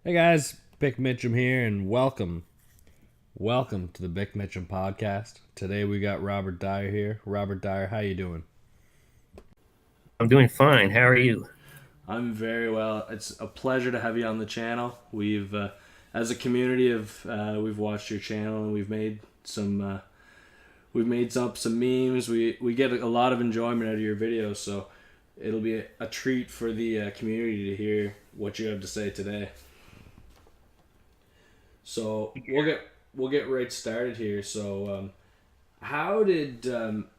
Hey guys, Bic Mitchum here, and welcome to the Bic Mitchum podcast. Today we got Robert Dyer here. Robert Dyer, how you doing? I'm doing fine. How are you? I'm very well. It's a pleasure to have you on the channel. As a community, we've watched your channel and we've made some memes. We get a lot of enjoyment out of your videos, so it'll be a treat for the community to hear what you have to say today. So we'll get right started here. How did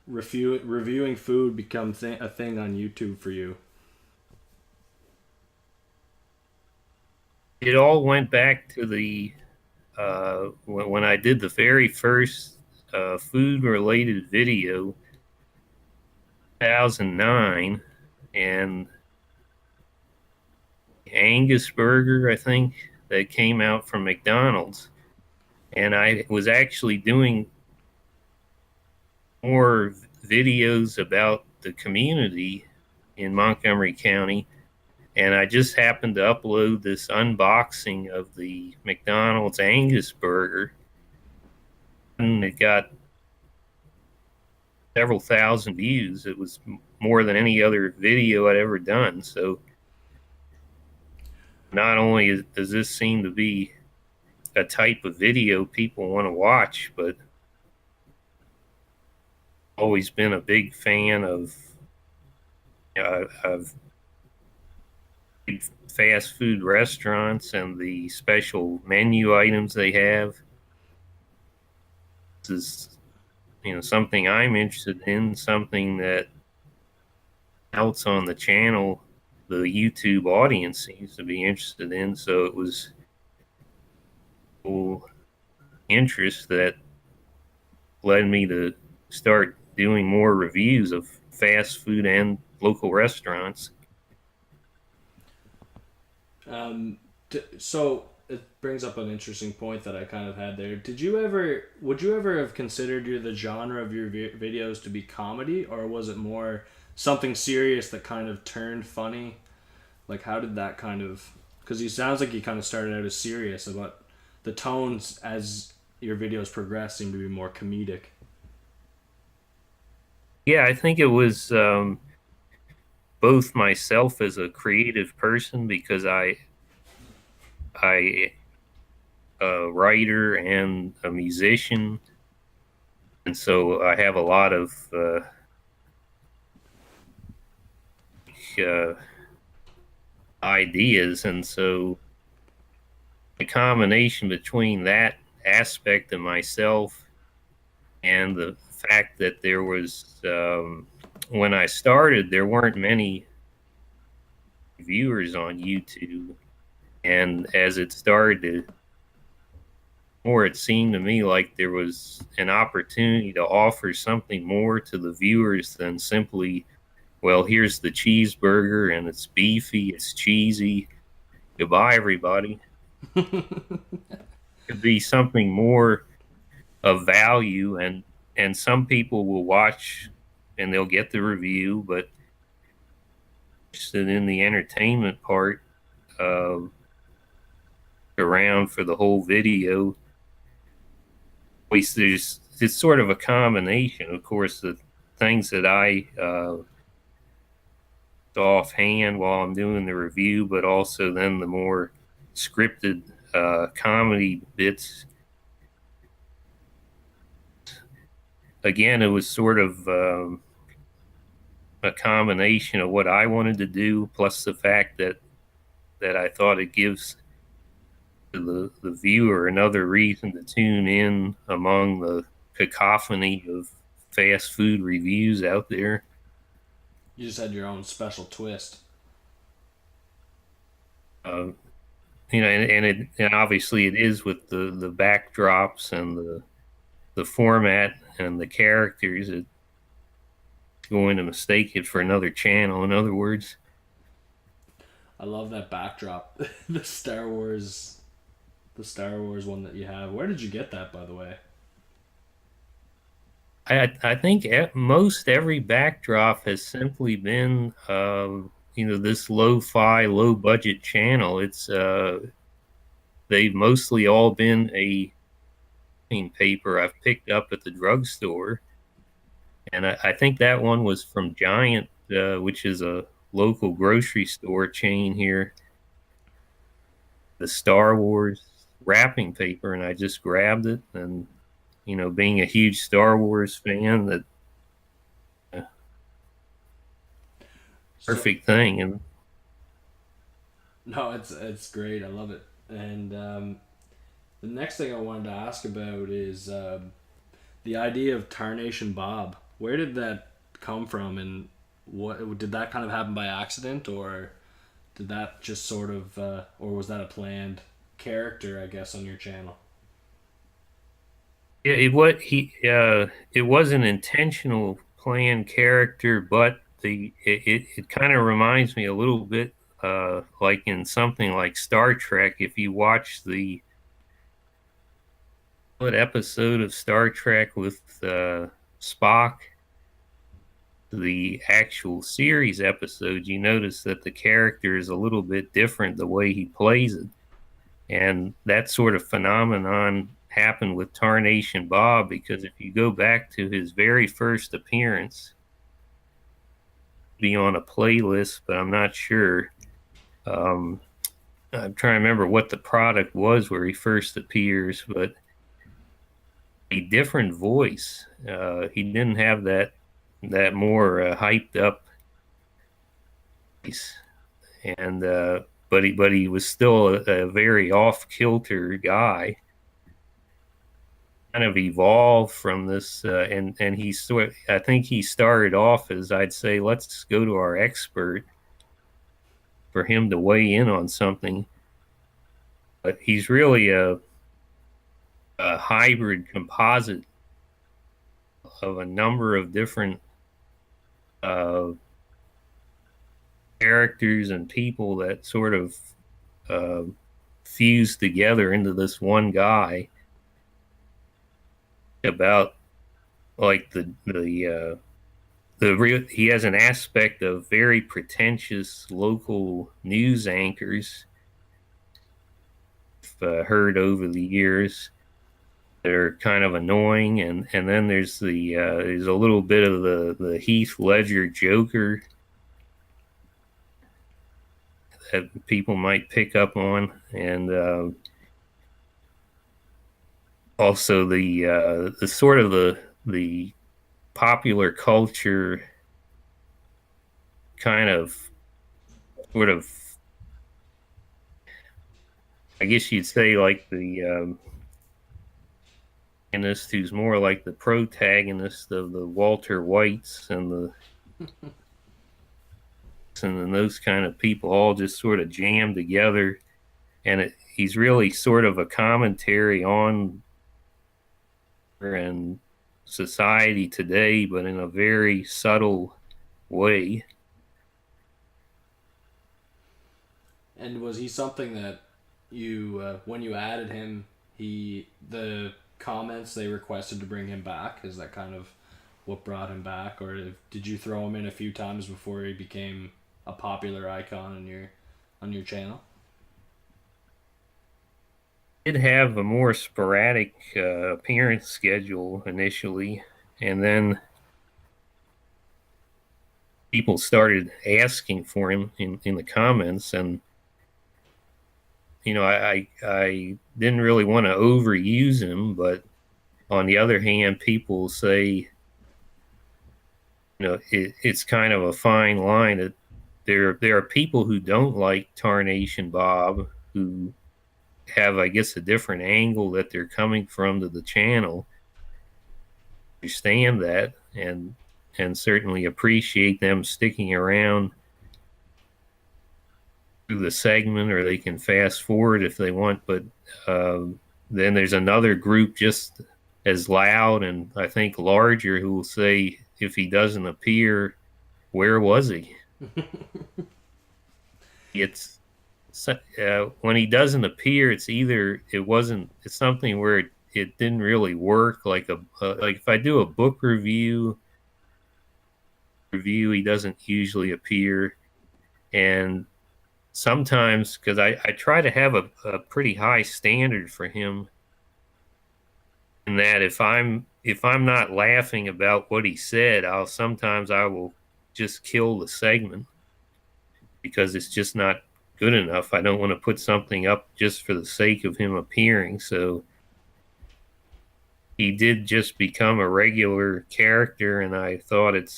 reviewing food become a thing on YouTube for you? It all went back to the when I did the very first food related video, 2009, and Angus burger, I think, that came out from McDonald's. And I was actually doing more videos about the community in Montgomery County. And I just happened to upload this unboxing of the McDonald's Angus burger, and it got several thousand views. It was more than any other video I'd ever done. So not only does this seem to be a type of video people want to watch, but always been a big fan of fast food restaurants and the special menu items they have. This is something I'm interested in, something that else on the channel the YouTube audience seems to be interested in. So it was full interest that led me to start doing more reviews of fast food and local restaurants. So it brings up an interesting point that I kind of had there. Would you ever have considered the genre of your videos to be comedy, or was it more something serious that kind of turned funny? Like, how did that kind of? Because you sounds like you kind of started out as serious, but the tones as your videos progress seem to be more comedic. Yeah, I think it was both myself as a creative person because I a writer and a musician, and so I have a lot of uh, ideas, and so the combination between that aspect of myself and the fact that there was when I started there weren't many viewers on YouTube, and as it started to more, it seemed to me like there was an opportunity to offer something more to the viewers than simply, well, here's the cheeseburger and it's beefy, it's cheesy. Goodbye, everybody. It could be something more of value, and some people will watch and they'll get the review, but in the entertainment part, uh, around for the whole video. There's it's sort of a combination. Of course, the things that I offhand while I'm doing the review, but also then the more scripted comedy bits. Again, it was sort of a combination of what I wanted to do, plus the fact that I thought it gives the viewer another reason to tune in among the cacophony of fast food reviews out there. You just had your own special twist. Uh, and obviously it is with the backdrops and the format and the characters. It's going to mistake it for another channel. In other words, I love that backdrop, the the Star Wars one that you have. Where did you get that, by the way? I think most every backdrop has simply been this lo-fi, low budget channel. It's they've mostly all been a paper I've picked up at the drugstore, and I think that one was from Giant, which is a local grocery store chain here. The Star Wars wrapping paper, and I just grabbed it, and being a huge Star Wars fan, that So perfect thing. And no, it's great. I love it. And the next thing I wanted to ask about is the idea of Tarnation Bob. Where did that come from, and what did that kind of happen by accident, or did that just sort of, or was that a planned character, I guess, on your channel? yeah, it was an intentional planned character, but it kind of reminds me a little bit, like in something like Star Trek. If you watch the episode of Star Trek with Spock, the actual series episode, you notice that the character is a little bit different the way he plays it. And that sort of phenomenon happened with Tarnation Bob, because if you go back to his very first appearance, be on a playlist, but I'm not sure. Um, I'm trying to remember what the product was where he first appears, but a different voice. He didn't have that more hyped up voice, and but he was still a very off kilter guy. Kind of evolved from this, and he sort. I think he started off as, I'd say, let's go to our expert for him to weigh in on something. But he's really a hybrid composite of a number of different uh, characters and people that sort of uh, fused together into this one guy. About like the real, he has an aspect of very pretentious local news anchors I've heard over the years. They're kind of annoying, and then there's a little bit of the Heath Ledger Joker that people might pick up on, and also the sort of the popular culture kind of sort of, I guess you'd say, like the antagonist, who's more like the protagonist of the Walter Whites and those kind of people all just sort of jammed together, and he's really sort of a commentary on and society today, but in a very subtle way. And was he something that you, when you added him, the comments they requested to bring him back? Is that kind of what brought him back, or did you throw him in a few times before he became a popular icon on your channel? Did have a more sporadic appearance schedule initially, and then people started asking for him in the comments, and I didn't really want to overuse him, but on the other hand, people say, it's kind of a fine line. That there are people who don't like Tarnation Bob, who have, I guess, a different angle that they're coming from to the channel. Understand that, and certainly appreciate them sticking around through the segment, or they can fast forward if they want. But then there's another group just as loud, and I think larger, who will say, if he doesn't appear, where was he? It's when he doesn't appear, it's either it's something where it didn't really work. Like like if I do a book review, he doesn't usually appear, and sometimes, because I try to have a pretty high standard for him, in that if I'm not laughing about what he said, I will just kill the segment because it's just not good enough. I don't want to put something up just for the sake of him appearing. So he did just become a regular character, and I thought it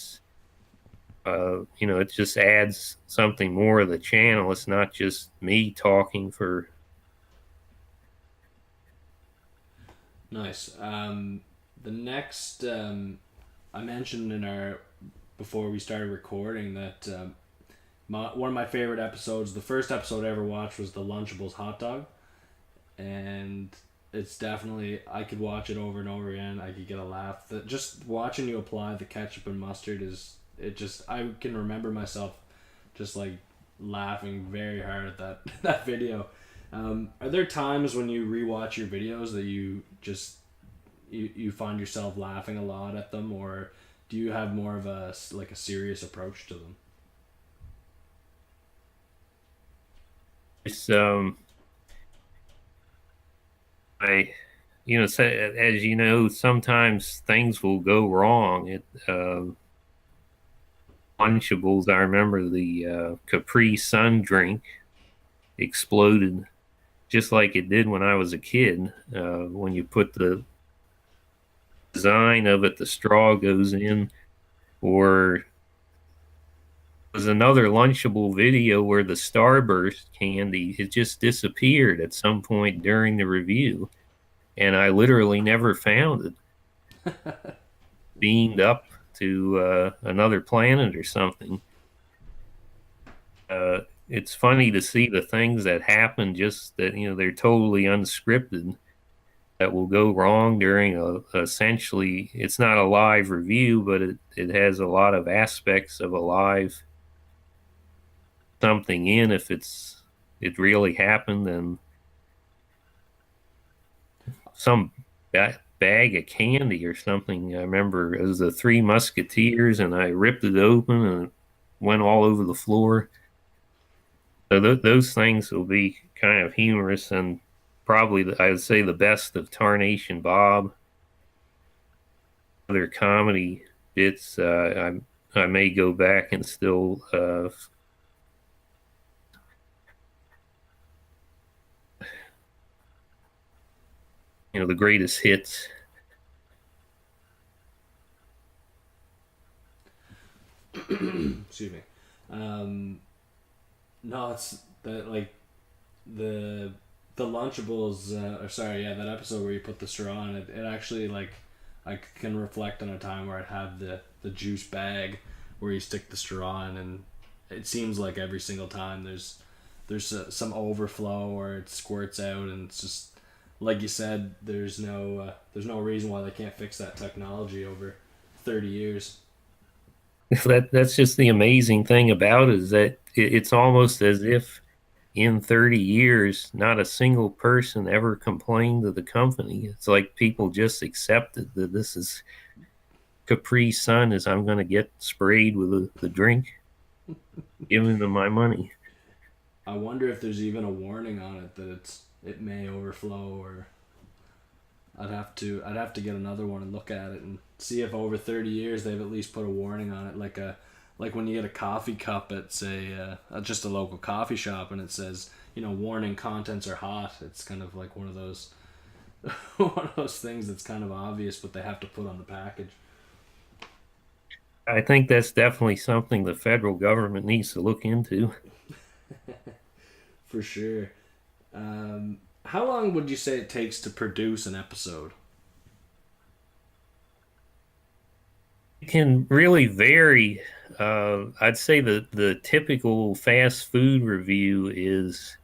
just adds something more to the channel. It's not just me talking for. Nice. The next, I mentioned in our before we started recording that one of my favorite episodes, the first episode I ever watched was the Lunchables hot dog, and it's definitely I could watch it over and over again. I could get a laugh. Just watching you apply the ketchup and mustard is it just I can remember myself just like laughing very hard at that that video. Are there times when you rewatch your videos that you find yourself laughing a lot at them, or do you have more of a like a serious approach to them? It's I so, as you know, sometimes things will go wrong. Lunchables. I remember the Capri Sun drink exploded just like it did when I was a kid. When you put the design of it, the straw goes in, or there's another Lunchable video where the Starburst candy it just disappeared at some point during the review, and I literally never found it. Beamed up to another planet or something. It's funny to see the things that happen, just that they're totally unscripted, that will go wrong during essentially it's not a live review, but it has a lot of aspects of a live something in if it really happened. And some bag of candy or something. I remember it was the Three Musketeers, and I ripped it open and it went all over the floor. So those things will be kind of humorous, and probably I would say the best of Tarnation Bob. Other comedy bits, I may go back and still, the greatest hits. Excuse me. Um, no, it's that like the the Lunchables. Or sorry, yeah, that episode where you put the straw in it. It actually like I can reflect on a time where I'd have the juice bag where you stick the straw in, and it seems like every single time there's some overflow or it squirts out, and it's just like you said. There's no reason why they can't fix that technology over 30 years. That's just the amazing thing about it, is that it's almost as if in 30 years, not a single person ever complained to the company. It's like people just accepted that this is Capri Sun, is I'm going to get sprayed with the drink, giving them my money. I wonder if there's even a warning on it that it may overflow, or I'd have to get another one and look at it and see if over 30 years they've at least put a warning on it, like when you get a coffee cup at say just a local coffee shop, and it says warning, contents are hot. It's kind of like one of those one of those things that's kind of obvious, but they have to put on the package. I think that's definitely something the federal government needs to look into. For sure. How long would you say it takes to produce an episode? It can really vary. I'd say the typical fast food review is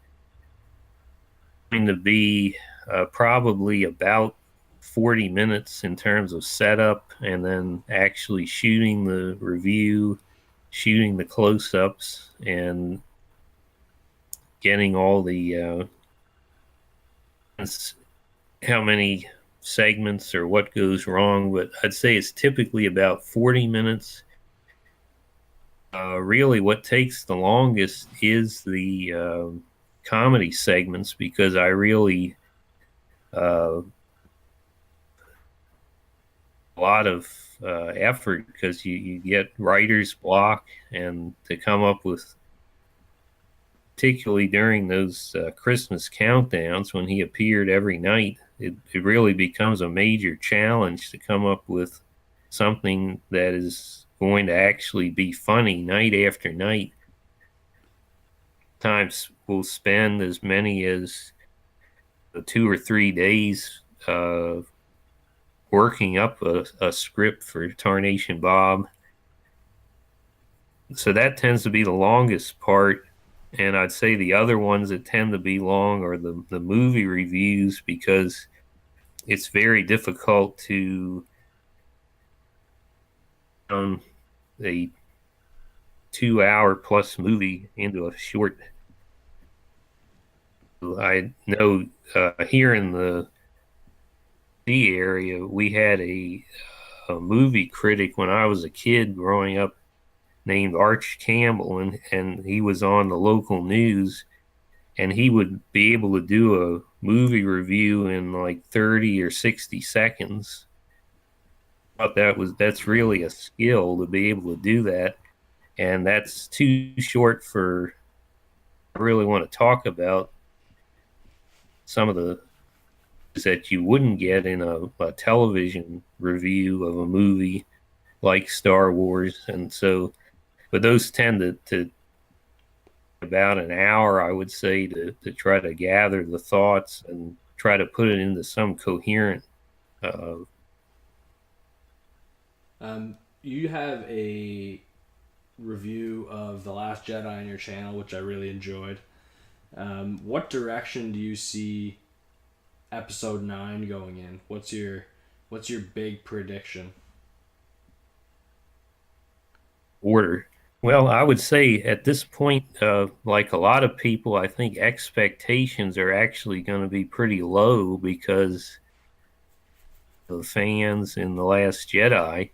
going to be probably about 40 minutes in terms of setup, and then actually shooting the review, shooting the close ups, and getting all the how many segments or what goes wrong. But I'd say it's typically about 40 minutes. Really, what takes the longest is the comedy segments because I really uh, a lot of effort because you get writer's block and to come up with, particularly during those Christmas countdowns when he appeared every night, it really becomes a major challenge to come up with something that is going to actually be funny night after night. Times we'll spend as many as 2 or 3 days working up a script for Tarnation Bob. So that tends to be the longest part. And I'd say the other ones that tend to be long are the movie reviews because it's very difficult to a 2 hour plus movie into a short. I know here in the D area, we had a movie critic when I was a kid growing up named Arch Campbell, and he was on the local news, and he would be able to do a movie review in like 30 or 60 seconds. But that's really a skill to be able to do that, and that's too short for I really want to talk about some of the that you wouldn't get in a television review of a movie like Star Wars, and so but those tend to about an hour, I would say, to try to gather the thoughts and try to put it into some coherent. Uh, You have a review of The Last Jedi on your channel, which I really enjoyed. What direction do you see Episode 9 going in? What's your big prediction? order. Well, I would say at this point, like a lot of people, I think expectations are actually going to be pretty low because the fans in The Last Jedi.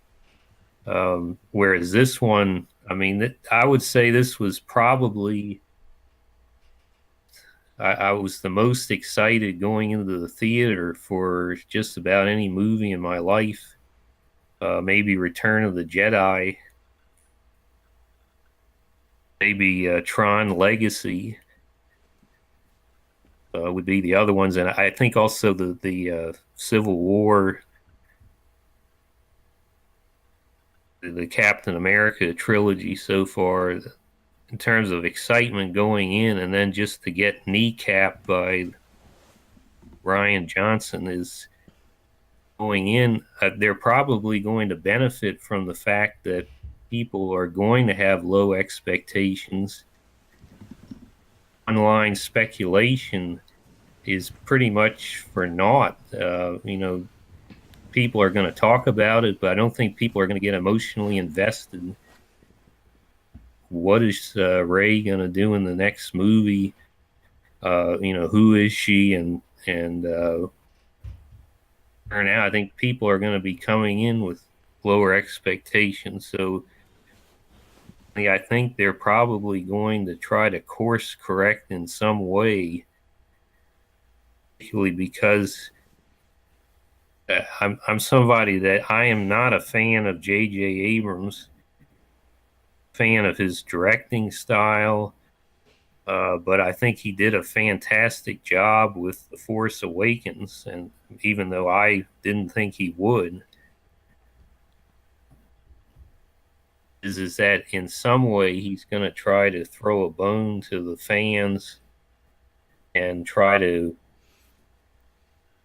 Whereas this one, I mean, I would say this was probably I was the most excited going into the theater for just about any movie in my life. Maybe Return of the Jedi, maybe Tron Legacy would be the other ones, and I think also the Civil War, the Captain America trilogy so far, in terms of excitement going in, and then just to get kneecapped by Ryan Johnson is going in. They're probably going to benefit from the fact that people are going to have low expectations. Online speculation is pretty much for naught. People are going to talk about it, but I don't think people are going to get emotionally invested. What is Ray going to do in the next movie? Who is she? And now I think people are going to be coming in with lower expectations. So yeah, I think they're probably going to try to course correct in some way, particularly because I'm somebody that I am not a fan of J.J. Abrams, fan of his directing style, but I think he did a fantastic job with The Force Awakens, and even though I didn't think he would, is that in some way he's going to try to throw a bone to the fans and try to,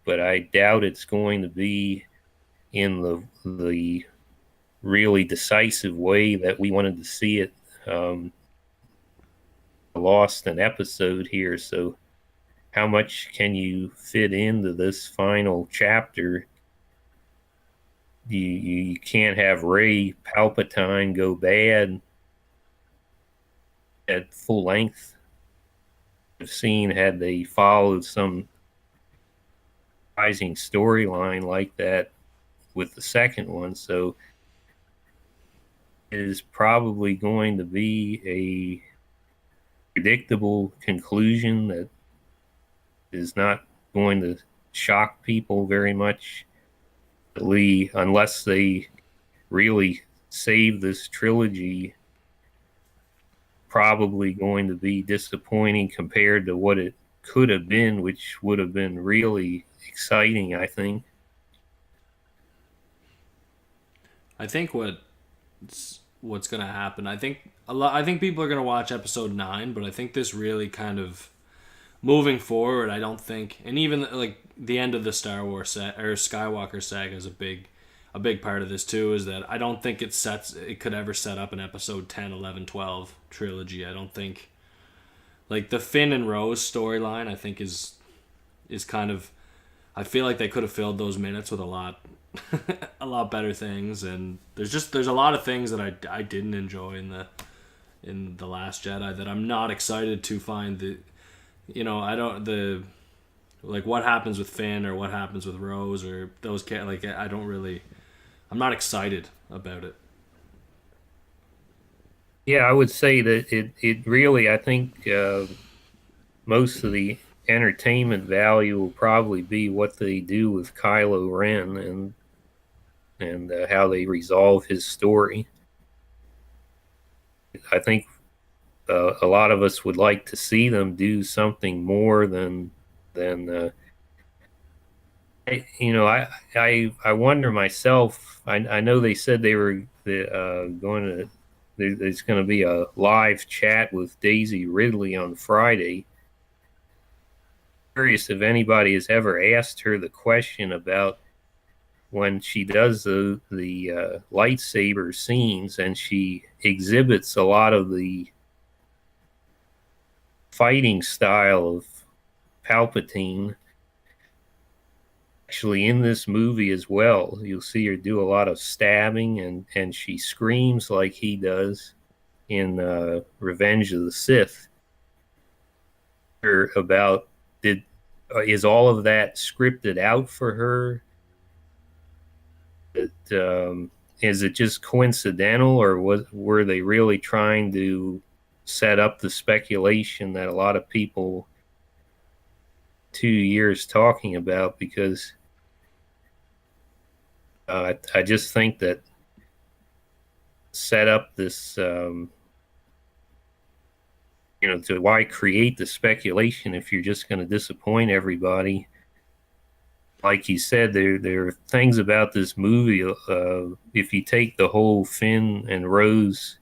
but I doubt it's going to be in the really decisive way that we wanted to see it. Lost an episode here, so how much can you fit into this final chapter? You can't have Ray Palpatine go bad at full length. I've seen had they followed some rising storyline like that with the second one. So is probably going to be a predictable conclusion that is not going to shock people very much, unless they really save this trilogy. Probably going to be disappointing compared to what it could have been, which would have been really exciting, I think. I think what's gonna happen. I think a lot. I think people are gonna watch episode 9, but I think this really kind of moving forward. I don't think, and even like the end of the Star Wars set or Skywalker saga is a big part of this too. Is that I don't think it could ever set up an episode 10, 11, 12 trilogy. I don't think like the Finn and Rose storyline. I think is kind of. I feel like they could have filled those minutes with a lot a lot better things, and there's a lot of things that I didn't enjoy in the Last Jedi that I'm not excited to find. The I don't the like what happens with Finn or what happens with Rose or those like I don't really, I'm not excited about it. Yeah, I would say that it really, I think most of the entertainment value will probably be what they do with Kylo Ren and how they resolve his story. I think a lot of us would like to see them do something more than I wonder myself. I know they said they were going to. There's going to be a live chat with Daisy Ridley on Friday. Curious if anybody has ever asked her the question about when she does the lightsaber scenes and she exhibits a lot of the fighting style of Palpatine. Actually, in this movie as well, you'll see her do a lot of stabbing, and she screams like he does in Revenge of the Sith. About did is all of that scripted out for her? Is it just coincidental, or were they really trying to set up the speculation that a lot of people 2 years talking about? Because I just think that set up this, to why create the speculation if you're just going to disappoint everybody? Like you said, there are things about this movie. If you take the whole Finn and Rose,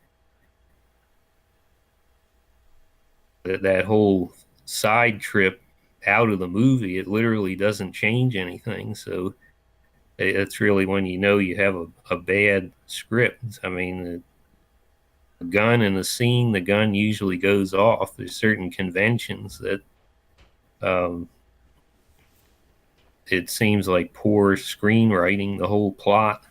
that whole side trip out of the movie, it literally doesn't change anything. So it's really when you have a bad script. I mean, the gun in the scene, the gun usually goes off. There's certain conventions that um, it seems like poor screenwriting, the whole plot.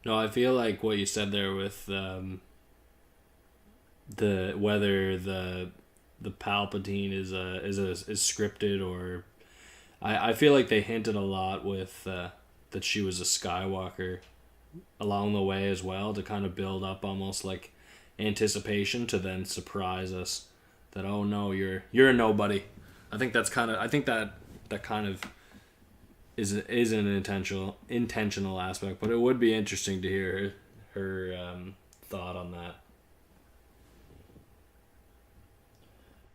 No, I feel like what you said there with the whether the Palpatine is scripted or I feel like they hinted a lot with that she was a Skywalker along the way as well to kind of build up almost like anticipation to then surprise us that oh no you're a nobody. I think that's kind of I think that kind of is an intentional aspect, but it would be interesting to hear her thought on that.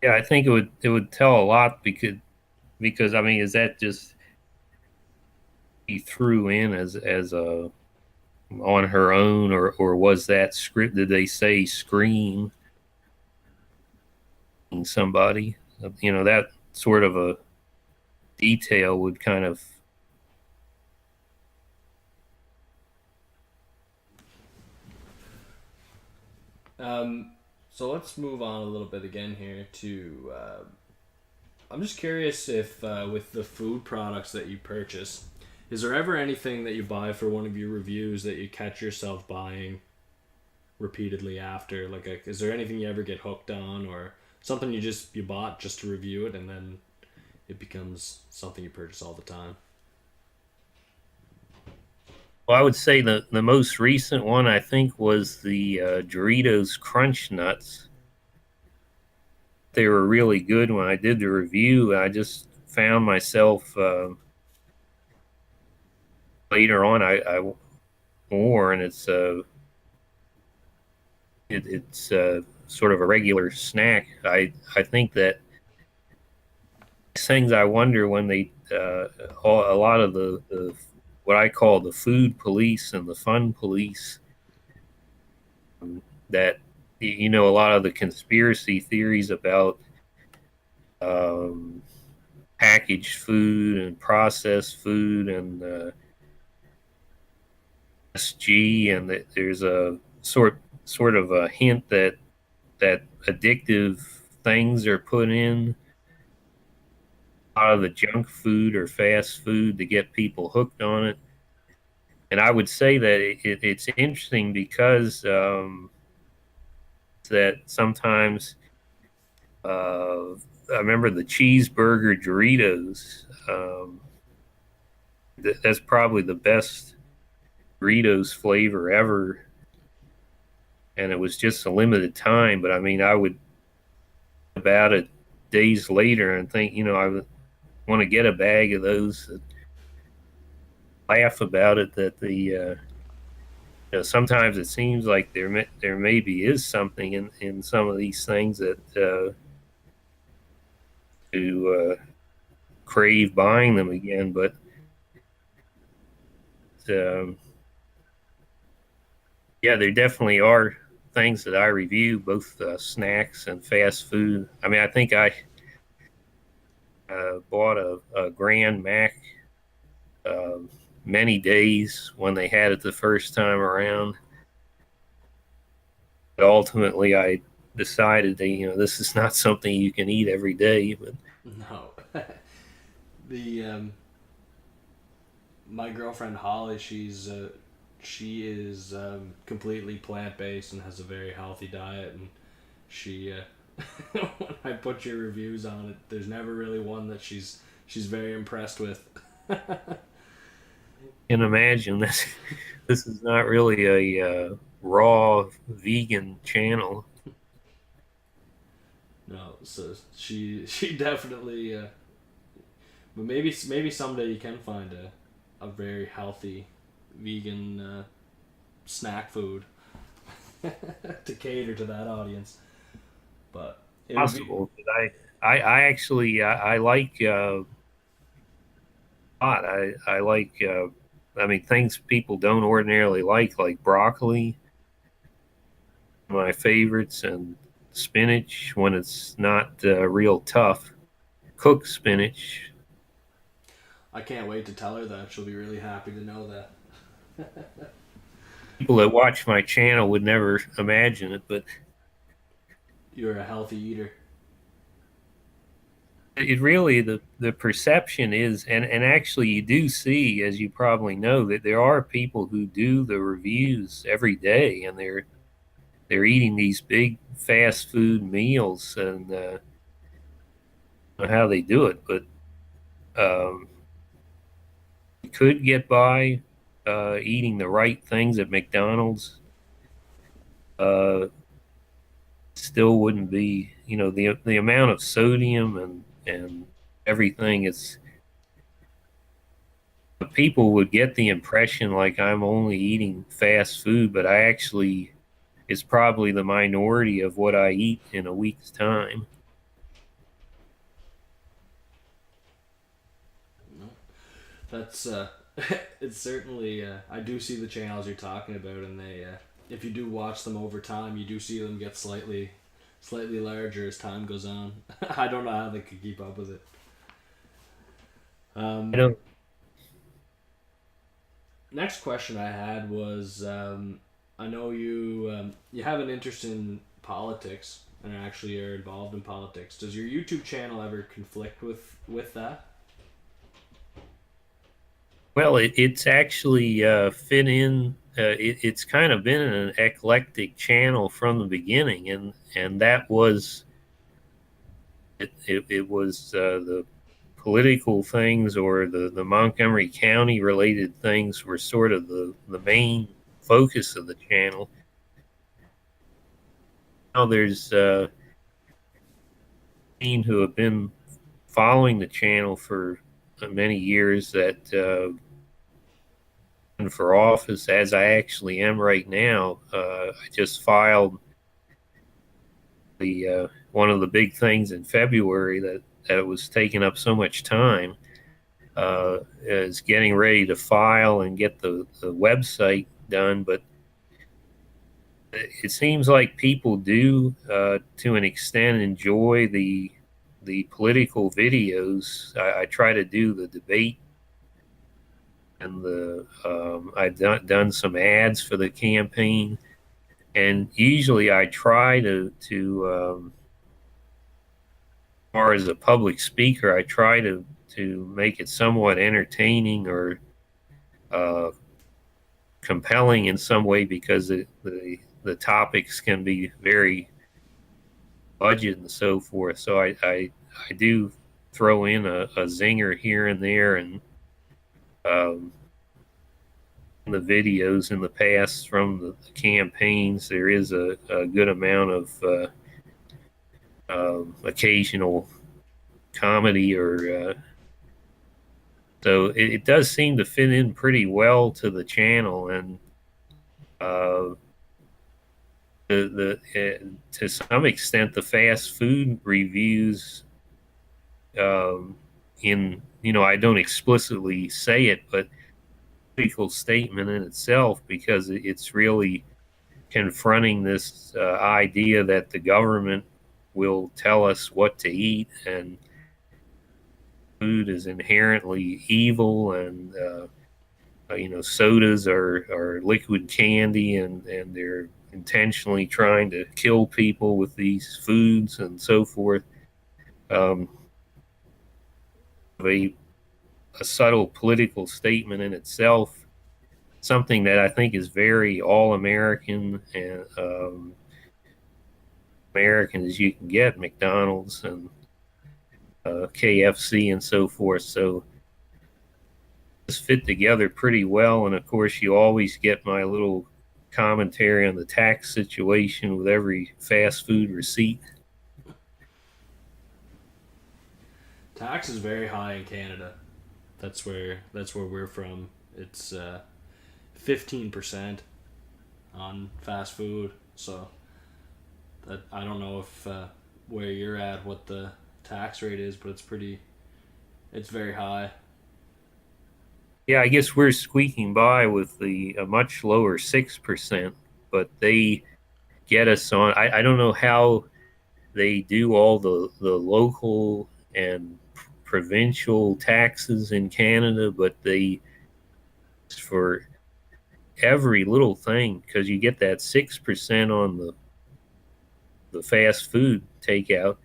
Yeah, I think it would tell a lot because I mean, is that just he threw in as a on her own, or was that script? Did they say screen somebody? That sort of a detail would kind of. So let's move on a little bit again here to. I'm just curious if with the food products that you purchase, is there ever anything that you buy for one of your reviews that you catch yourself buying repeatedly after? Like, is there anything you ever get hooked on, or something you bought just to review it, and then it becomes something you purchase all the time? Well, I would say the most recent one I think was the Doritos Crunch Nuts. They were really good when I did the review. I just found myself later on. I more, and it's sort of a regular snack. I think that things I wonder when they a lot of the what I call the food police and the fun police, that you know, a lot of the conspiracy theories about um, packaged food and processed food and SG, and that there's a sort of a hint that addictive things are put in a lot of the junk food or fast food to get people hooked on it. And I would say that it's interesting because that sometimes I remember the cheeseburger Doritos. That's probably the best Doritos flavor ever, and it was just a limited time. But I mean, I would about it days later and think, you know, I would want to get a bag of those. Laugh about it that you know, sometimes it seems like there maybe is something in some of these things that to crave buying them again. But um, yeah, there definitely are things that I review, both snacks and fast food. I mean, I think I bought a Grand Mac uh, many days when they had it the first time around. But ultimately, I decided that, you know, this is not something you can eat every day. But No. the My girlfriend Holly, she is completely plant based and has a very healthy diet, and she when I put your reviews on it, there's never really one that she's very impressed with. can imagine that this is not really a raw vegan channel. No, so she definitely. But maybe someday you can find a very healthy vegan snack food to cater to that audience. But it would be Possible. But I actually I like pot. I like I mean, things people don't ordinarily like broccoli, my favorites, and spinach when it's not real tough. Cooked spinach. I can't wait to tell her that. She'll be really happy to know that. People that watch my channel would never imagine it, but You're a healthy eater. it really the perception is, and actually you do see, as you probably know, that there are people who do the reviews every day, and they're eating these big fast food meals, and I don't know how they do it, but um, you could get by eating the right things at McDonald's. Uh, Still wouldn't be, you know, the amount of sodium and everything is. People would get the impression like I'm only eating fast food, but I actually, it's probably the minority of what I eat in a week's time. No, that's it's certainly. I do see the channels you're talking about, and they if you do watch them over time, you do see them get slightly larger as time goes on. I don't know how they could keep up with it. I Um, don't. Next question I had was I know you have an interest in politics and actually are involved in politics. Does your YouTube channel ever conflict with that? Well, it's actually fit in. It's kind of been an eclectic channel from the beginning, and that was it was the political things or the Montgomery County related things were sort of the main focus of the channel. Now there's who have been following the channel for many years that for office, as I actually am right now. I just filed the one of the big things in February that was taking up so much time is getting ready to file and get the website done. But it seems like people do, to an extent, enjoy the political videos. I try to do the debate and I've done some ads for the campaign, and usually I try to as far as a public speaker, I try to make it somewhat entertaining or uh, compelling in some way because the topics can be very budget and so forth. So I do throw in a zinger here and there, and um, in the videos in the past from the campaigns, there is a good amount of occasional comedy or so it does seem to fit in pretty well to the channel. And uh, to some extent the fast food reviews, in I don't explicitly say it, but political statement in itself, because it's really confronting this idea that the government will tell us what to eat, and food is inherently evil, and sodas are liquid candy, and they're intentionally trying to kill people with these foods and so forth. Um, a, a subtle political statement in itself, something that I think is very all American and American as you can get, McDonald's and KFC and so forth. So this fit together pretty well. And of course, you always get my little commentary on the tax situation with every fast food receipt. Tax is very high in Canada. That's where we're from. It's 15% on fast food. So that I don't know if where you're at what the tax rate is, but it's very high. Yeah, I guess we're squeaking by with the a much lower 6%, but they get us on. I don't know how they do all the local and provincial taxes in Canada, but they for every little thing, because you get that 6% on the fast food takeout,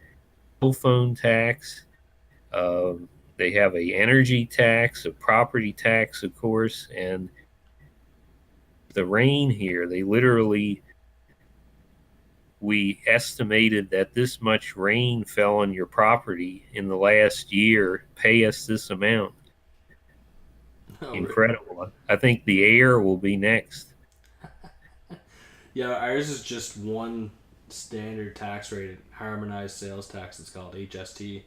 cell phone tax. Um, they have a energy tax, a property tax, of course, and the rain here. They literally, we estimated that this much rain fell on your property in the last year. Pay us this amount. Oh, Incredible. I think the air will be next. yeah, ours is just one standard tax rate, harmonized sales tax. It's called HST,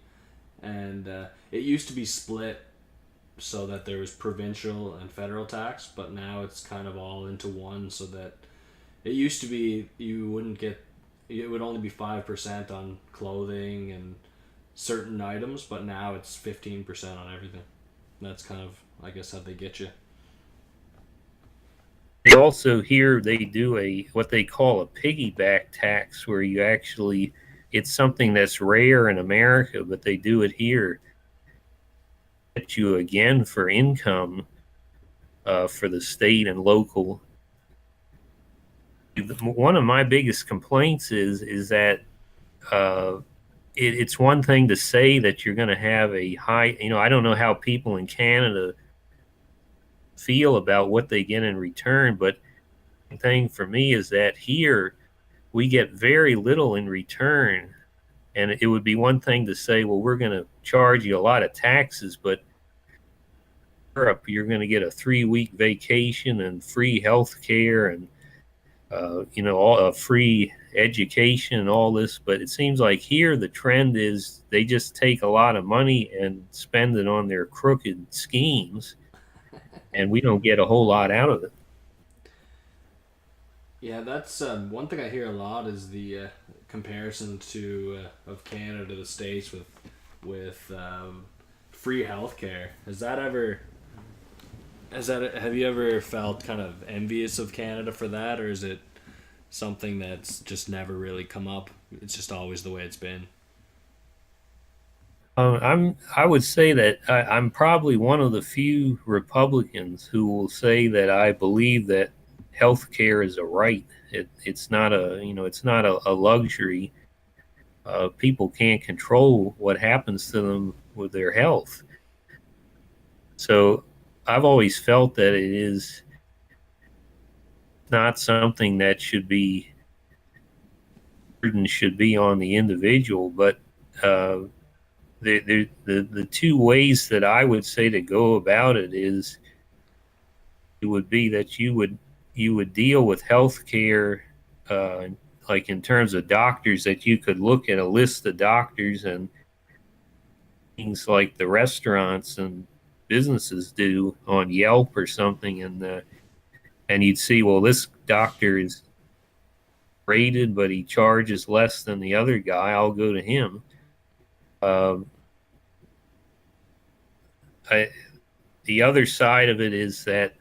and it used to be split so that there was provincial and federal tax, but now it's kind of all into one. So that it used to be you wouldn't get it would only be 5% on clothing and certain items, but now it's 15% on everything. That's kind of, I guess, how they get you. They also here they do a what they call a piggyback tax, where you actually, it's something that's rare in America, but they do it here. Get you again for income for the state and local. One of my biggest complaints is that uh, it's one thing to say that you're going to have a high. I don't know how people in Canada feel about what they get in return, but the thing for me is that here we get very little in return, And it would be one thing to say, well, we're going to charge you a lot of taxes, but Europe, you're going to get a 3-week vacation and free health care and all free education and all this. But it seems like here the trend is they just take a lot of money and spend it on their crooked schemes, and we don't get a whole lot out of it. Yeah, that's one thing I hear a lot is the comparison to of Canada to the states with free healthcare. Have you ever felt kind of envious of Canada for that, or is it something that's just never really come up? It's just always the way it's been. I would say that I'm probably one of the few Republicans who will say that I believe that health care is a right. It's not a luxury. People can't control what happens to them with their health. So I've always felt that it is not something that should be on the individual, but uh, the two ways that I would say to go about it is it would be that you would deal with healthcare like in terms of doctors, that you could look at a list of doctors and things like the restaurants and businesses do on Yelp or something, and you'd see, well, this doctor is rated, but he charges less than the other guy. I'll go to him. Um, I, the other side of it is that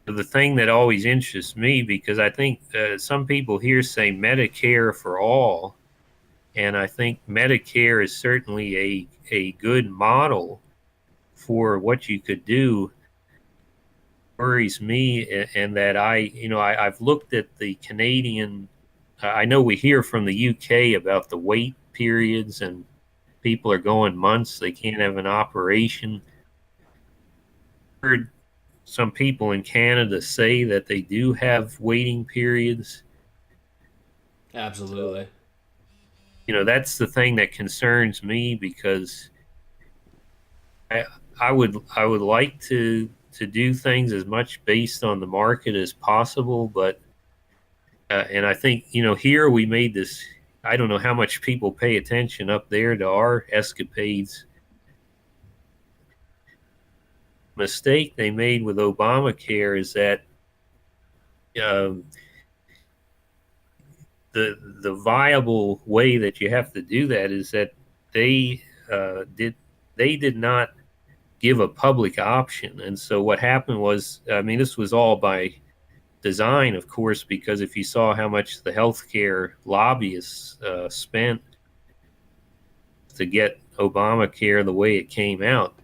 the thing that always interests me, because I think some people here say Medicare for all, and I think Medicare is certainly a good model for what you could do. Worries me, and that I've looked at the Canadian. I know we hear from the UK about the wait periods, and people are going months, they can't have an operation. Heard some people in Canada say that they do have waiting periods. Absolutely. That's the thing that concerns me, because I, I would like to do things as much based on the market as possible, but and I think here we made this. I don't know how much people pay attention up there to our escapades. Mistake they made with Obamacare is that um, the viable way that you have to do that is that they did not give a public option. And so what happened was, I mean, this was all by design, of course, because if you saw how much the healthcare lobbyists spent to get Obamacare the way it came out,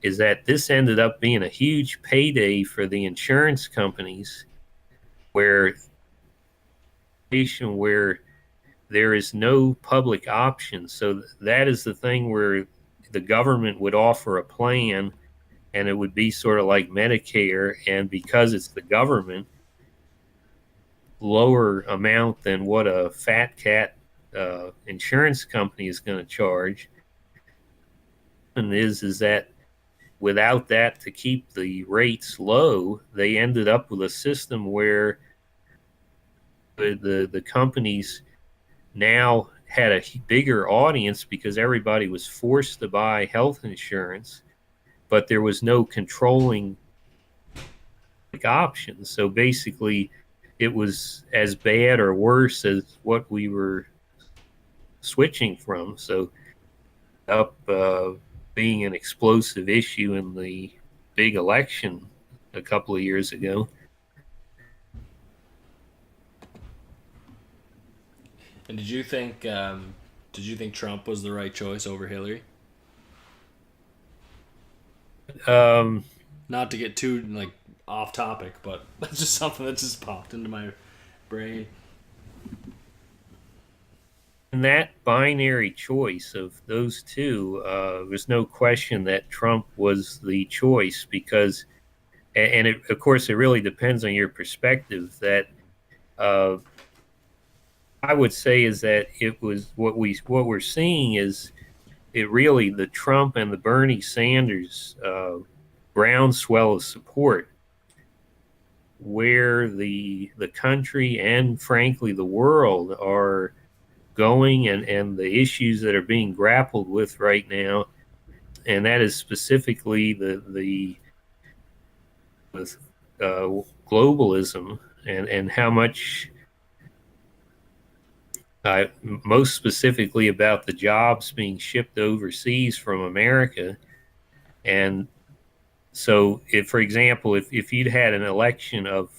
is that this ended up being a huge payday for the insurance companies, where where there is no public option. So that is the thing where the government would offer a plan, and it would be sort of like Medicare, and because it's the government, lower amount than what a fat cat insurance company is going to charge. And is that without that, to keep the rates low, they ended up with a system where the companies now had a bigger audience because everybody was forced to buy health insurance, but there was no controlling options. So basically, it was as bad or worse as what we were switching from. So up being an explosive issue in the big election a couple of years ago. And did you think Trump was the right choice over Hillary? Um, Not to get too like off topic, but that's just something that just popped into my brain. in that binary choice of those two, there's no question that Trump was the choice, because, and of course, it really depends on your perspective. That uh, I would say is that it was what we're seeing is it really the Trump and the Bernie Sanders groundswell of support, where the country and frankly the world are going, and the issues that are being grappled with right now, and that is specifically the with globalism, and how much most specifically about the jobs being shipped overseas from America. And so, if, for example, if you'd had an election of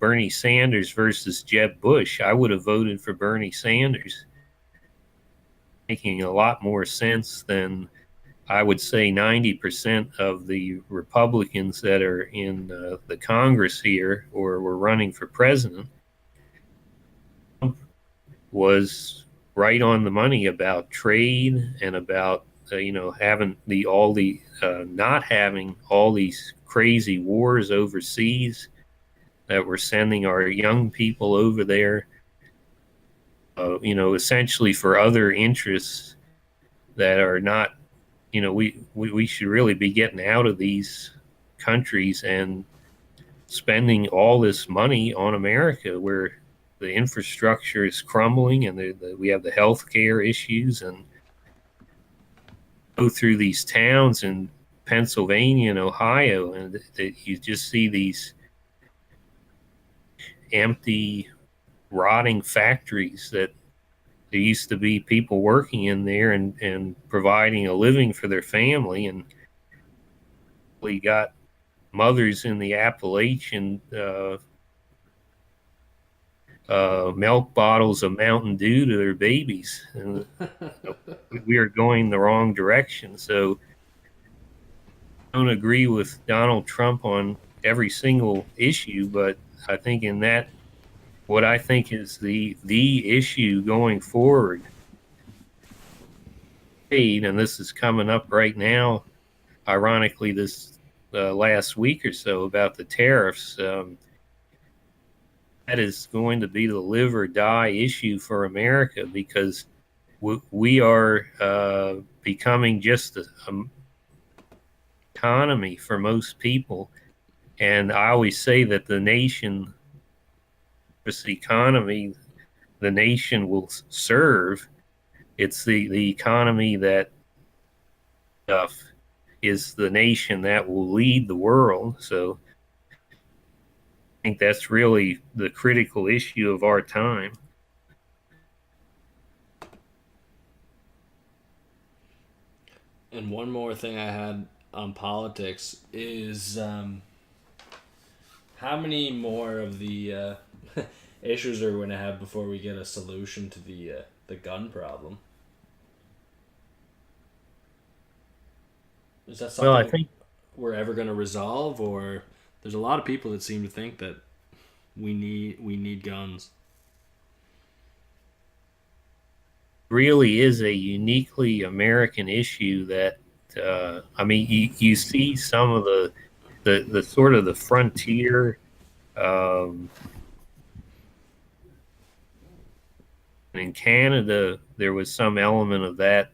Bernie Sanders versus Jeb Bush, I would have voted for Bernie Sanders, making a lot more sense than I would say 90% of the Republicans that are in the Congress here or were running for president was right on the money about trade and about having the all the not having all these crazy wars overseas that we're sending our young people over there, essentially for other interests that are not, we should really be getting out of these countries and spending all this money on America, where the infrastructure is crumbling, and we have the healthcare issues, and go through these towns in Pennsylvania and Ohio, and you just see these empty, rotting factories that there used to be people working in there and providing a living for their family, and we got mothers in the Appalachian milk bottles of Mountain Dew to their babies, and we are going the wrong direction. So I don't agree with Donald Trump on every single issue, but I think in that, what I think is the issue going forward, and this is coming up right now, ironically, this last week or so about the tariffs. That is going to be the live or die issue for America, because we are becoming just an economy for most people. And I always say that the nation, this economy, the nation will serve. It's the economy that is the nation that will lead the world. So I think that's really the critical issue of our time. And one more thing I had on politics is how many more of the issues are we going to have before we get a solution to the gun problem? Is that Well, I something think we're ever going to resolve, or there's a lot of people that seem to think that we need guns. really is a uniquely American issue that I mean, you see some of the sort of the frontier. Um, in Canada, there was some element of that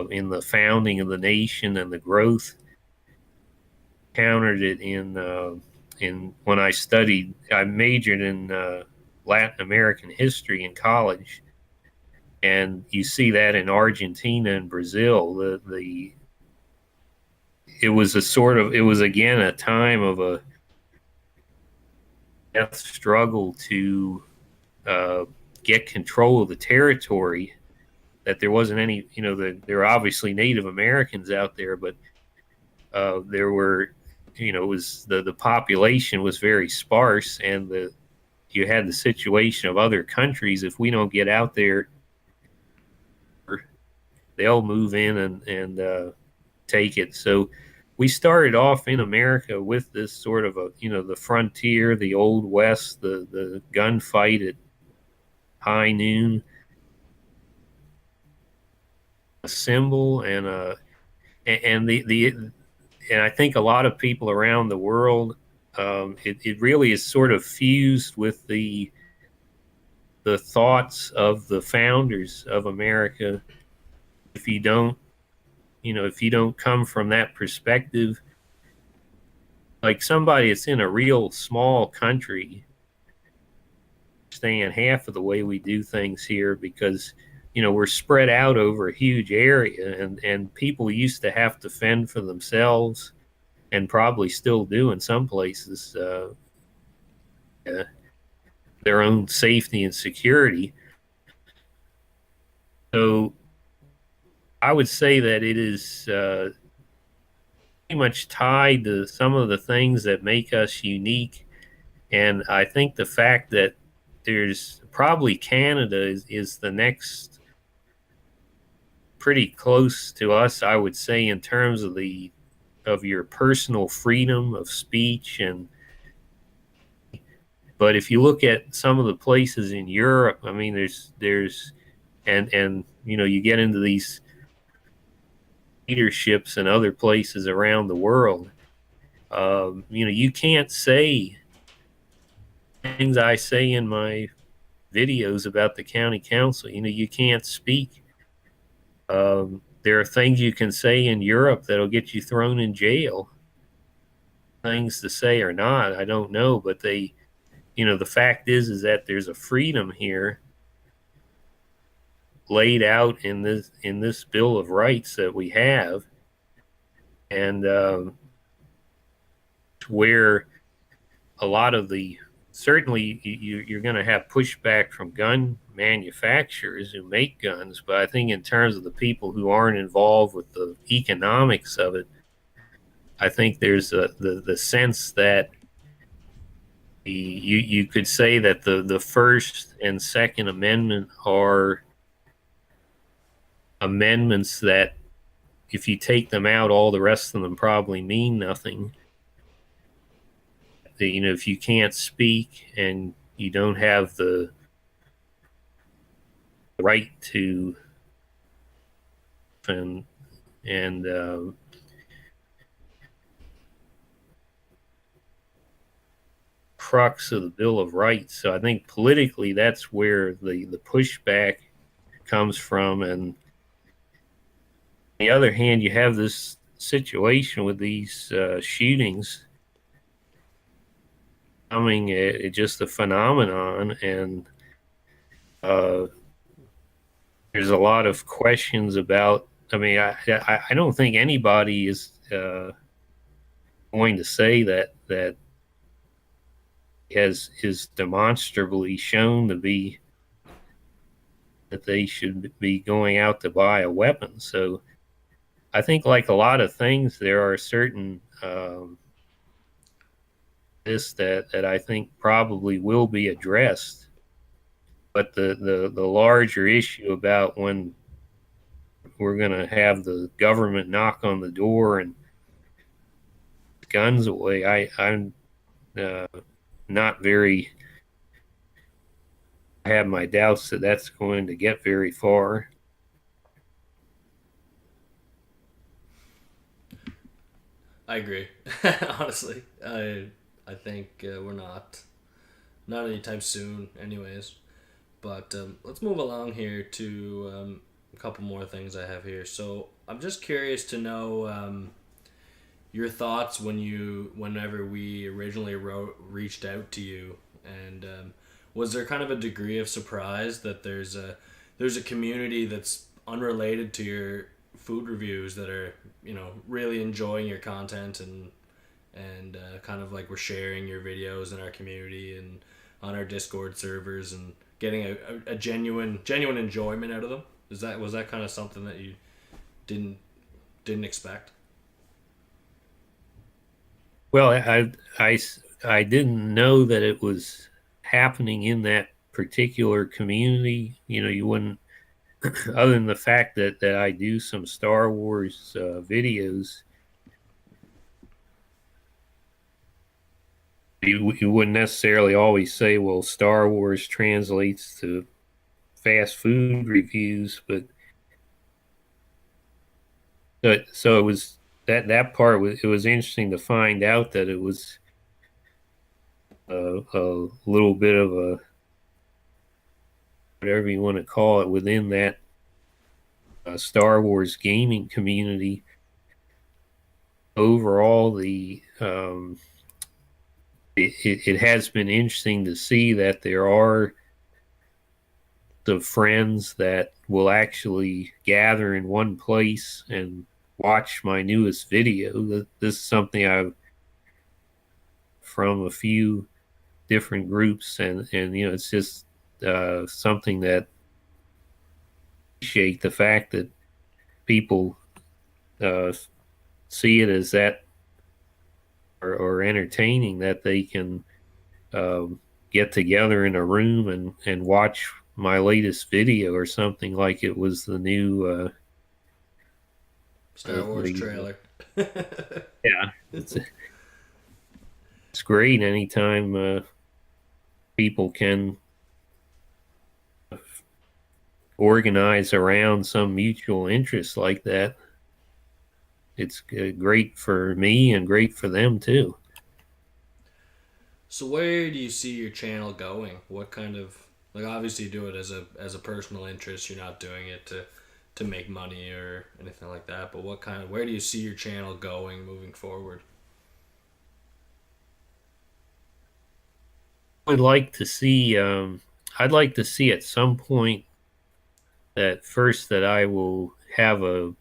in the founding of the nation and the growth. Countered it in when I studied. I majored in Latin American history in college, and you see that in Argentina and Brazil. The it was a sort of, it was again a time of a death struggle to uh, get control of the territory. That there wasn't any, there were obviously Native Americans out there, but there were, it was the population was very sparse, and you had the situation of other countries. If we don't get out there, they'll move in and take it. So we started off in America with this sort of the frontier, the old west, the gunfight at high noon, a symbol, and the and I think a lot of people around the world, it really is sort of fused with the the thoughts of the founders of America. If you don't, if you don't come from that perspective, like somebody that's in a real small country, understand half of the way we do things here because we're spread out over a huge area, and people used to have to fend for themselves, and probably still do in some places, uh, their own safety and security. So I would say that it is pretty much tied to some of the things that make us unique. And I think the fact that there's probably Canada is the next pretty close to us, I would say, in terms of your personal freedom of speech. And but if you look at some of the places in Europe, I mean, there's and you get into these leaderships and other places around the world. You can't say things I say in my videos about the county council. You can't speak. There are things you can say in Europe that'll get you thrown in jail. Things to say or not, I don't know, but the fact is that there's a freedom here laid out in this Bill of Rights that we have, and where a lot of the certainly you're going to have pushback from gun manufacturers who make guns, but I think in terms of the people who aren't involved with the economics of it, I think there's the sense that you could say that the First and Second Amendment are amendments that if you take them out, all the rest of them probably mean nothing. If you can't speak and you don't have the right to and crux of the Bill of Rights. So I think politically that's where the pushback comes from. And on the other hand, you have this situation with these shootings becoming just a phenomenon, and there's a lot of questions about. I mean, I don't think anybody is going to say that is demonstrably shown to be that they should be going out to buy a weapon. So I think, like a lot of things, there are certain this that I think probably will be addressed. But the larger issue about when we're going to have the government knock on the door and guns away, I'm not very. I have my doubts that that's going to get very far. I agree. Honestly, I think we're not anytime soon, anyways. But let's move along here to a couple more things I have here. So I'm just curious to know your thoughts whenever we originally reached out to you, and was there kind of a degree of surprise that there's a community that's unrelated to your food reviews that are really enjoying your content, and kind of like we're sharing your videos in our community and on our Discord servers and getting a genuine enjoyment out of them? Was that kind of something that you didn't expect? Well, I didn't know that it was happening in that particular community. You wouldn't, other than the fact that I do some Star Wars videos, you wouldn't necessarily always say, well, Star Wars translates to fast food reviews, but so it was that part was, it was interesting to find out that it was a little bit of whatever you want to call it, within that Star Wars gaming community. Overall, it has been interesting to see that there are the friends that will actually gather in one place and watch my newest video. This is something I've from a few different groups, and it's just something that appreciate the fact that people uh, see it as that or entertaining that they can um, get together in a room and watch my latest video or something like it was the new Star Wars the trailer. yeah, it's great anytime people can organize around some mutual interest like that. It's great for me and great for them too. So where do you see your channel going? What kind of, like, obviously you do it as a personal interest. You're not doing it to make money or anything like that. But what kind of, where do you see your channel going moving forward? Would like to see I'd like to see at some point that first that I will have a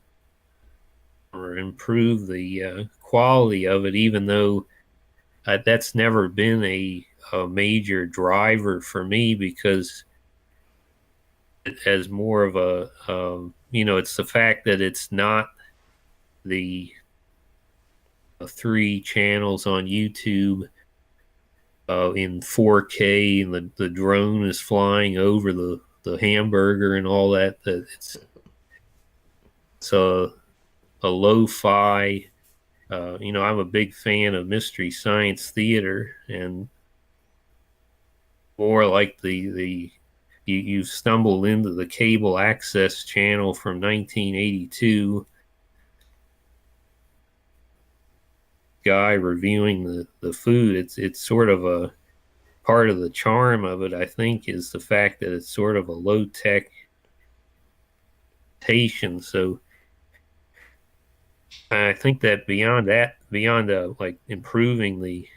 or improve the quality of it, even though that's never been a major driver for me because it has more of it's the fact that it's not the three channels on YouTube in 4K, and the drone is flying over the hamburger and all that. That it's a lo-fi. I'm a big fan of Mystery Science Theater, and more like you've stumbled into the cable access channel from 1982. Guy reviewing the food. It's sort of a part of the charm of it, I think, is the fact that it's sort of a low tech station. So I think that beyond like improving the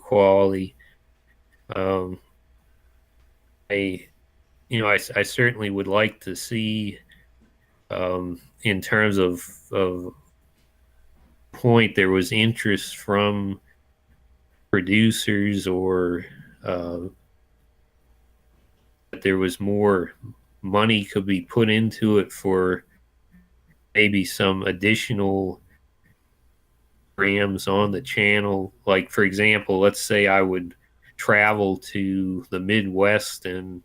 quality, um, I I certainly would like to see in terms of point there was interest from producers or uh, that there was more money could be put into it for maybe some additional programs on the channel. Like, for example, let's say I would travel to the Midwest and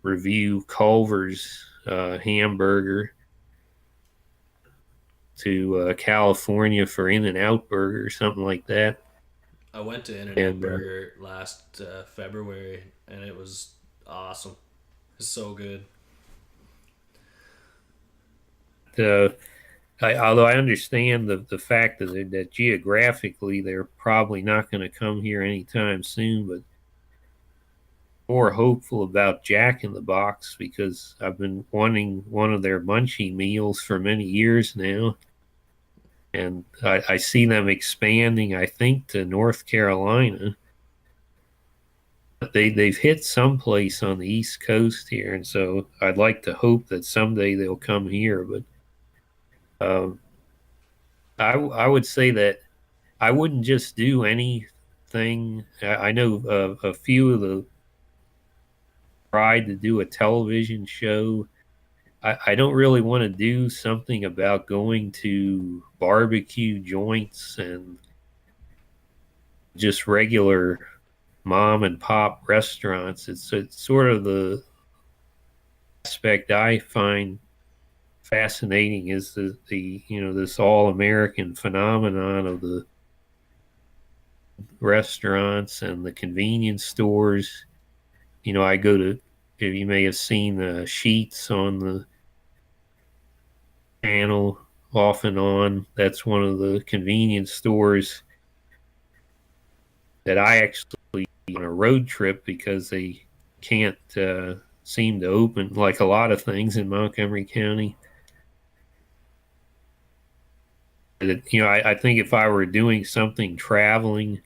review Culver's hamburger, to California for In-N-Out Burger or something like that. I went to In-N-Out And Burger last February, and it was awesome. It's so good. uh, although I understand the fact that geographically they're probably not going to come here anytime soon, but more hopeful about Jack in the Box because I've been wanting one of their munchie meals for many years now. And I see them expanding, I think, to North Carolina. But they've hit someplace on the East Coast here, and so I'd like to hope that someday they'll come here. But um, I would say that I wouldn't just do anything. I know a few of the tried to do a television show. I don't really want to do something about going to barbecue joints and just regular mom and pop restaurants. It's sort of the aspect I find fascinating is the this all American phenomenon of the restaurants and the convenience stores. I go to, you may have seen Sheets on the channel off and on. That's one of the convenience stores that I actually on a road trip because they can't seem to open like a lot of things in Montgomery County. I think if I were doing something traveling,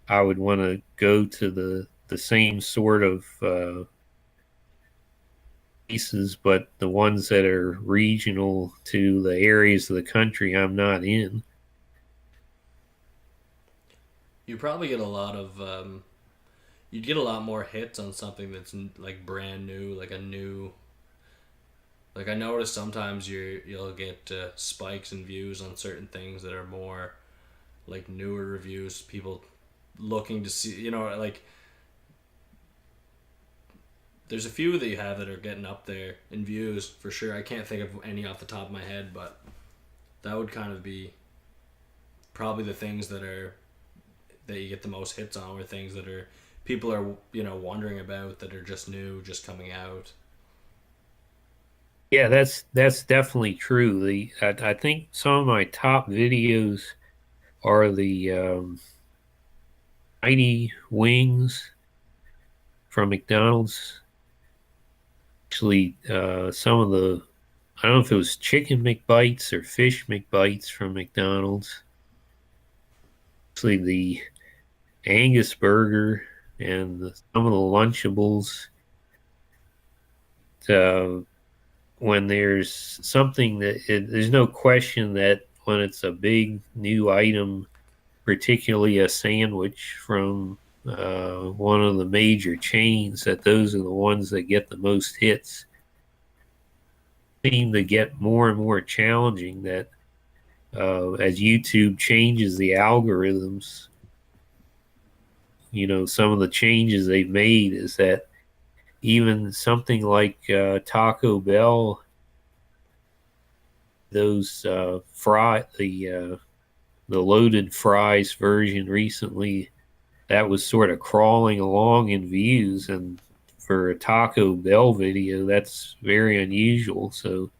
I would want to go to the same sort of pieces, but the ones that are regional to the areas of the country I'm not in. You probably get a lot of you'd get a lot more hits on something that's like brand new, like a new. Like I notice sometimes you'll get spikes in views on certain things that are more like newer reviews. People looking to see, like there's a few that you have that are getting up there in views for sure. I can't think of any off the top of my head, but that would kind of be probably the things that you get the most hits on, or things that are people are wondering about that are just new, just coming out. Yeah, that's definitely true. I think some of my top videos are the tiny wings from McDonald's. Actually, some of the I don't know if it was chicken McBites or fish McBites from McDonald's. Actually, the Angus burger and some of the Lunchables. Uh, when there's something there's no question that when it's a big new item, particularly a sandwich from one of the major chains, that those are the ones that get the most hits. Seem to get more and more challenging that as YouTube changes the algorithms, some of the changes they've made is that even something like Taco Bell, those the loaded fries version recently, that was sort of crawling along in views, and for a Taco Bell video, that's very unusual. So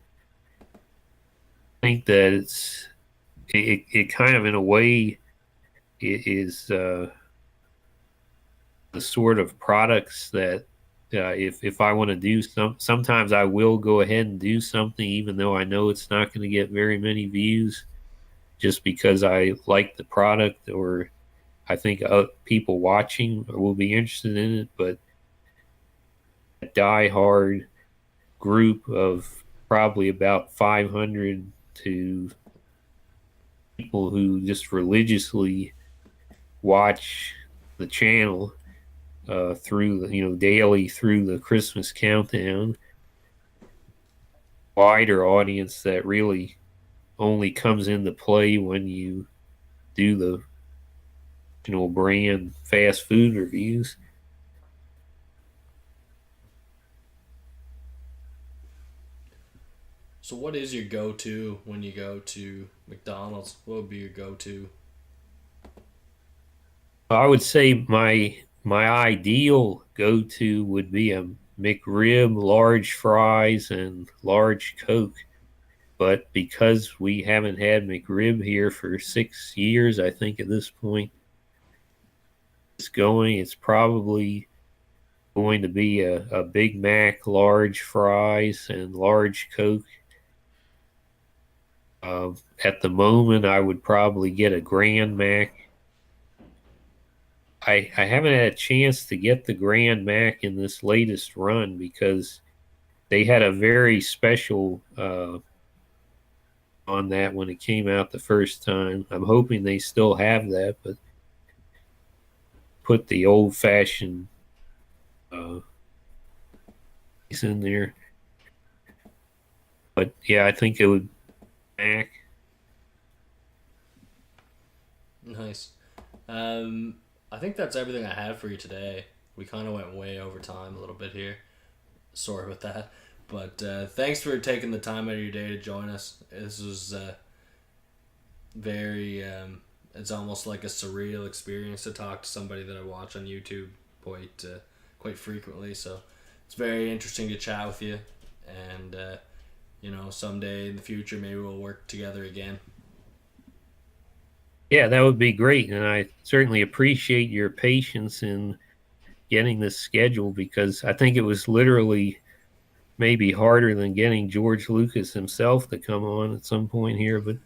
I think that it kind of in a way it is the sort of products that if I want to do sometimes I will go ahead and do something even though I know it's not going to get very many views, just because I like the product or I think people watching will be interested in it. But a die-hard group of probably about 500 to people who just religiously watch the channel through daily through the Christmas countdown, wider audience that really only comes into play when you do the brand fast food reviews. So what is your go-to when you go to McDonald's? What would be your go-to? I would say my ideal go-to would be a McRib, large fries, and large Coke. But because we haven't had McRib here for 6 years, I think at this point it's probably going to be a Big Mac, large fries, and large Coke. At the moment, I would probably get a Grand Mac. I haven't had a chance to get the Grand Mac in this latest run because they had a very special on that when it came out the first time. I'm hoping they still have that, but put the old fashioned uh, in there. But yeah, I think it would Mac. Nice. Um, I think that's everything I have for you today. We kind of went way over time a little bit here. Sorry with that. But thanks for taking the time out of your day to join us. This was very. It's almost like a surreal experience to talk to somebody that I watch on YouTube quite frequently. So it's very interesting to chat with you, and someday in the future maybe we'll work together again. Yeah, that would be great, and I certainly appreciate your patience in getting this schedule, because I think it was literally maybe harder than getting George Lucas himself to come on at some point here. But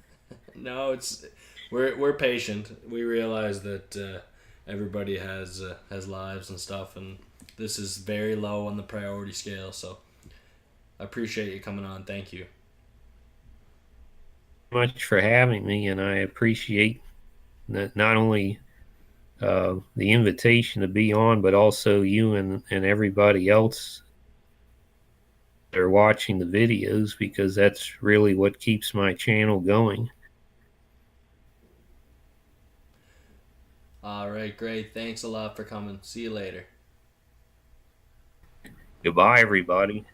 No, it's we're patient. We realize that everybody has lives and stuff, and this is very low on the priority scale. So I appreciate you coming on. Thank you. much for having me, and I appreciate that not only the invitation to be on, but also you and everybody else that are watching the videos, because that's really what keeps my channel going. All right, great. Thanks a lot for coming. See you later. Goodbye, everybody.